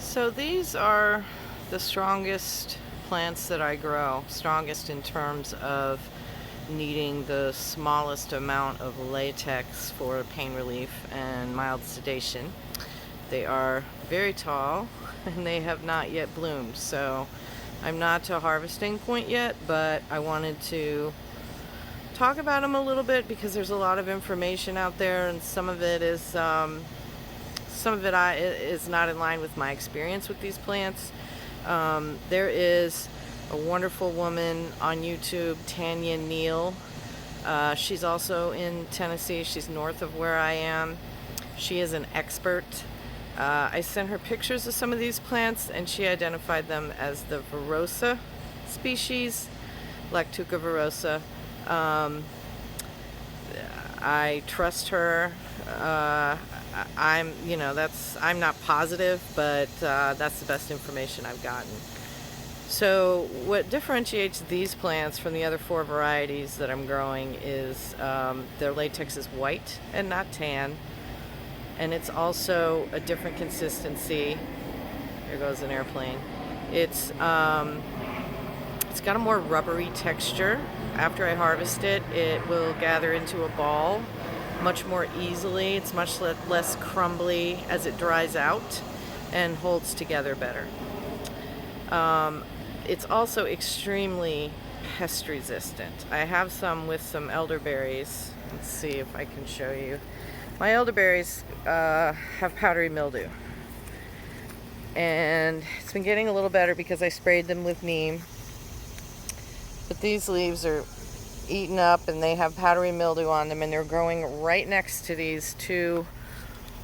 So these are the strongest plants that I grow, strongest in terms of needing the smallest amount of latex for pain relief and mild sedation. They are very tall and they have not yet bloomed, so I'm not to harvesting point yet, but I wanted to talk about them a little bit because there's a lot of information out there, and some of it is is not in line with my experience with these plants. There is a wonderful woman on YouTube, Tanya Neill. She's also in Tennessee. She's north of where I am. She is an expert. I sent her pictures of some of these plants, and she identified them as the Verosa species, Lactuca verosa. I trust her. I'm not positive, but that's the best information I've gotten. So what differentiates these plants from the other 4 varieties that I'm growing is their latex is white and not tan, and it's also a different consistency. There goes an airplane. It's got a more rubbery texture. After I harvest it, it will gather into a ball much more easily. It's much less crumbly as it dries out and holds together better. It's also extremely pest resistant. I have some with some elderberries. Let's see if I can show you. My elderberries have powdery mildew, and it's been getting a little better because I sprayed them with neem. But these leaves are eaten up and they have powdery mildew on them, and they're growing right next to these 2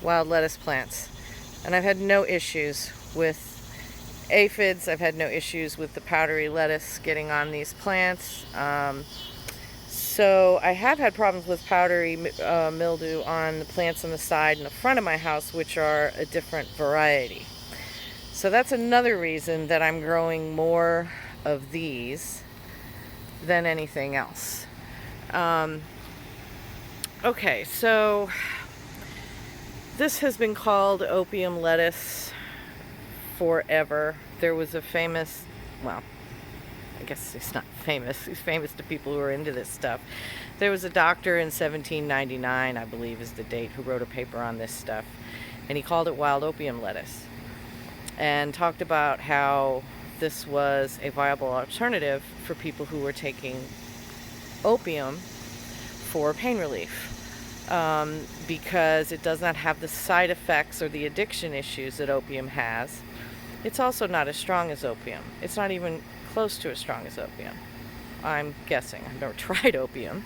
wild lettuce plants. And I've had no issues with aphids. I've had no issues with the powdery lettuce getting on these plants. So I have had problems with powdery mildew on the plants on the side and the front of my house, which are a different variety. So that's another reason that I'm growing more of these than anything else. Okay, so this has been called opium lettuce forever. There was a famous, well, I guess he's not famous. He's famous to people who are into this stuff. There was a doctor in 1799, I believe is the date, who wrote a paper on this stuff, and he called it wild opium lettuce and talked about how this was a viable alternative for people who were taking opium for pain relief, because it does not have the side effects or the addiction issues that opium has. It's also not as strong as opium. It's not even close to as strong as opium, I'm guessing. I've never tried opium,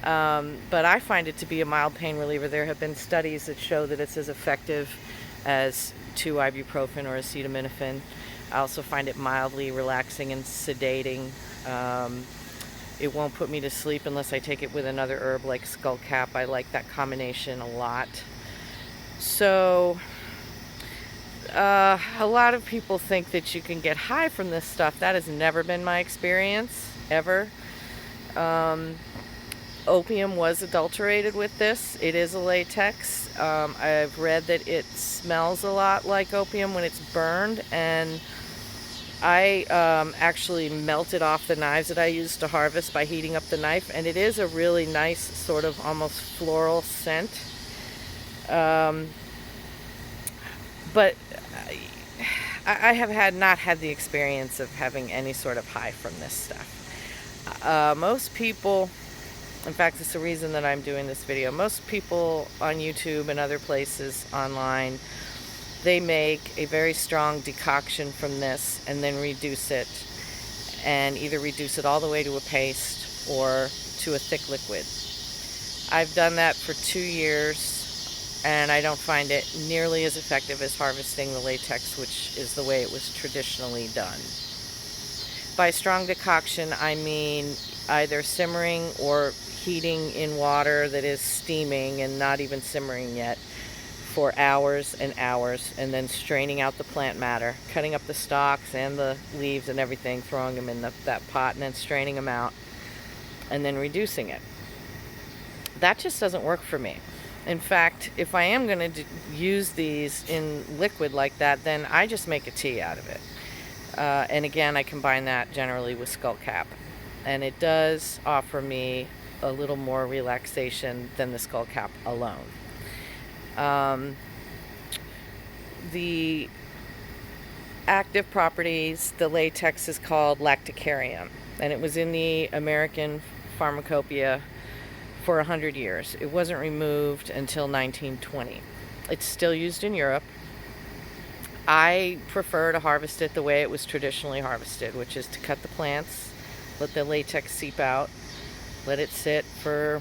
but I find it to be a mild pain reliever. There have been studies that show that it's as effective as 2-ibuprofen or acetaminophen. I also find it mildly relaxing and sedating. It won't put me to sleep unless I take it with another herb like skullcap. I like that combination a lot. So a lot of people think that you can get high from this stuff. That has never been my experience, ever. Opium was adulterated with this. It is a latex. I've read that it smells a lot like opium when it's burned, and I actually melted off the knives that I used to harvest by heating up the knife, and it is a really nice sort of almost floral scent. But I have not had the experience of having any sort of high from this stuff. Most people, in fact, it's the reason that I'm doing this video, most people on YouTube and other places online, they make a very strong decoction from this and then reduce it, and either reduce it all the way to a paste or to a thick liquid. I've done that for 2 years, and I don't find it nearly as effective as harvesting the latex, which is the way it was traditionally done. By strong decoction, I mean either simmering or heating in water that is steaming and not even simmering yet for hours and hours, and then straining out the plant matter, cutting up the stalks and the leaves and everything, throwing them in that pot, and then straining them out, and then reducing it. That just doesn't work for me. In fact, if I am going to use these in liquid like that, then I just make a tea out of it. And again, I combine that generally with skullcap. And it does offer me a little more relaxation than the skullcap alone. The active properties, the latex is called lacturium, and it was in the American pharmacopoeia for 100 years. It wasn't removed until 1920. It's still used in Europe. I prefer to harvest it the way it was traditionally harvested, which is to cut the plants, let the latex seep out, let it sit for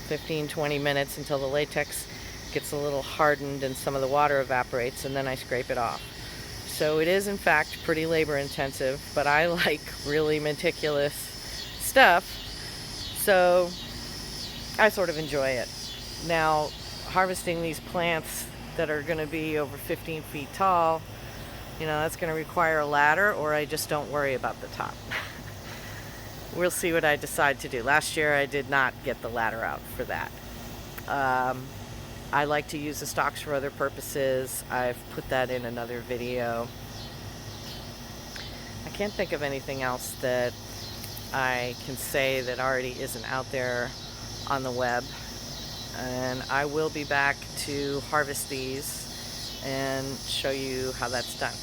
15-20 minutes until the latex gets a little hardened and some of the water evaporates, and then I scrape it off. So it is in fact pretty labor intensive, but I like really meticulous stuff, so I sort of enjoy it. Now, harvesting these plants that are going to be over 15 feet tall, that's going to require a ladder, or I just don't worry about the top. We'll see what I decide to do. Last year I did not get the ladder out for that. I like to use the stalks for other purposes. I've put that in another video. I can't think of anything else that I can say that already isn't out there on the web. And I will be back to harvest these and show you how that's done.